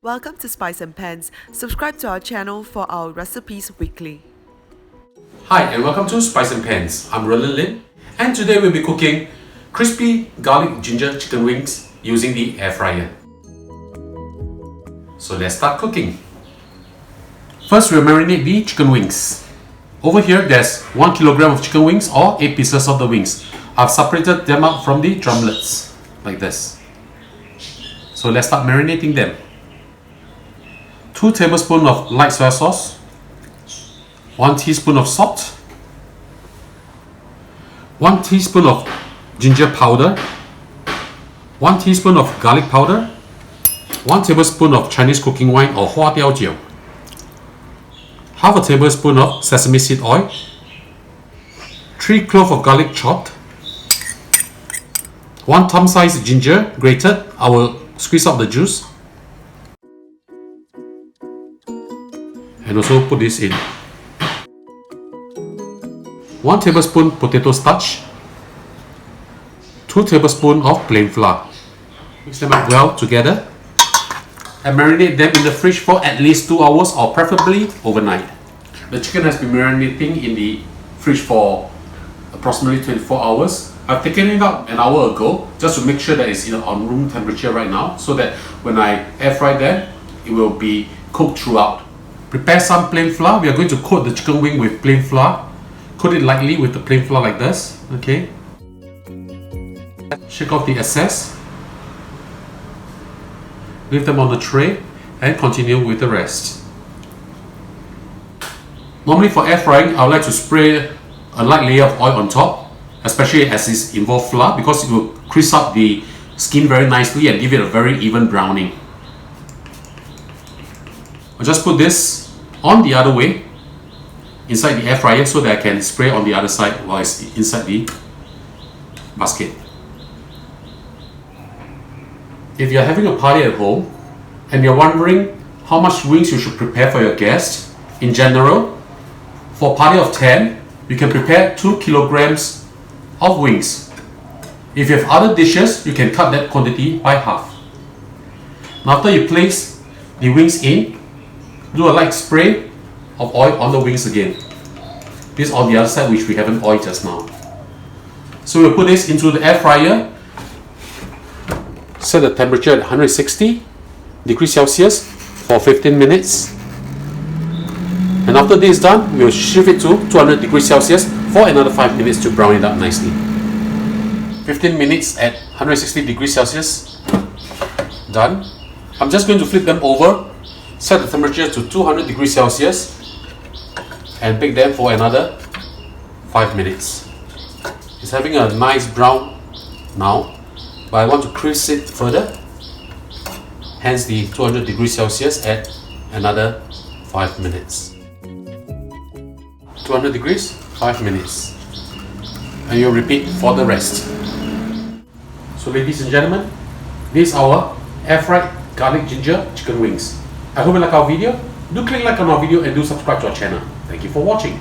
Welcome to Spice and Pans. Subscribe to our channel for our recipes weekly. Hi and welcome to Spice and Pans. I'm Roland and today we'll be cooking crispy garlic ginger chicken wings using the air fryer. So let's start cooking. First we'll marinate the chicken wings. Over here there's 1 kilogram of chicken wings or 8 pieces of the wings. I've separated them out from the drumlets like this. So let's start marinating them. 2 tablespoons of light soy sauce, 1 teaspoon of salt, 1 teaspoon of ginger powder, 1 teaspoon of garlic powder, 1 tablespoon of Chinese cooking wine or Huatiao, half a tablespoon of sesame seed oil, 3 cloves of garlic chopped, 1 thumb-sized ginger grated. I will squeeze out the juice. And also put this in. 1 tablespoon potato starch, 2 tablespoons of plain flour. Mix them up well together and marinate them in the fridge for at least 2 hours or preferably overnight. The chicken has been marinating in the fridge for approximately 24 hours. I've taken it out an hour ago just to make sure that it's on room temperature right now, so that when I air fry them, it will be cooked throughout. Prepare some plain flour. We are going to coat the chicken wing with plain flour. Coat it lightly with the plain flour like this. Okay. Shake off the excess. Leave them on the tray and continue with the rest. Normally for air frying, I would like to spray a light layer of oil on top, especially as it involves flour, because it will crisp up the skin very nicely and give it a very even browning. I'll just put this on the other way inside the air fryer so that I can spray on the other side while it's inside the basket. If you're having a party at home and you're wondering how much wings you should prepare for your guests, in general, for a party of 10, you can prepare 2 kilograms of wings. If you have other dishes, you can cut that quantity by half. Now after you place the wings in, do a light spray of oil on the wings again. This on the other side, which we haven't oiled just now. So we'll put this into the air fryer. Set the temperature at 160 degrees Celsius for 15 minutes. And after this is done, we'll shift it to 200 degrees Celsius for another 5 minutes to brown it up nicely. 15 minutes at 160 degrees Celsius. Done. I'm just going to flip them over. Set the temperature to 200 degrees Celsius and bake them for another 5 minutes. It's having a nice brown now, but I want to crisp it further, hence the 200 degrees Celsius at another 5 minutes. 200 degrees, 5 minutes. And you'll repeat for the rest. So ladies and gentlemen, this is our air fried garlic ginger chicken wings. I hope you like our video. Do click like on our video and do subscribe to our channel. Thank you for watching.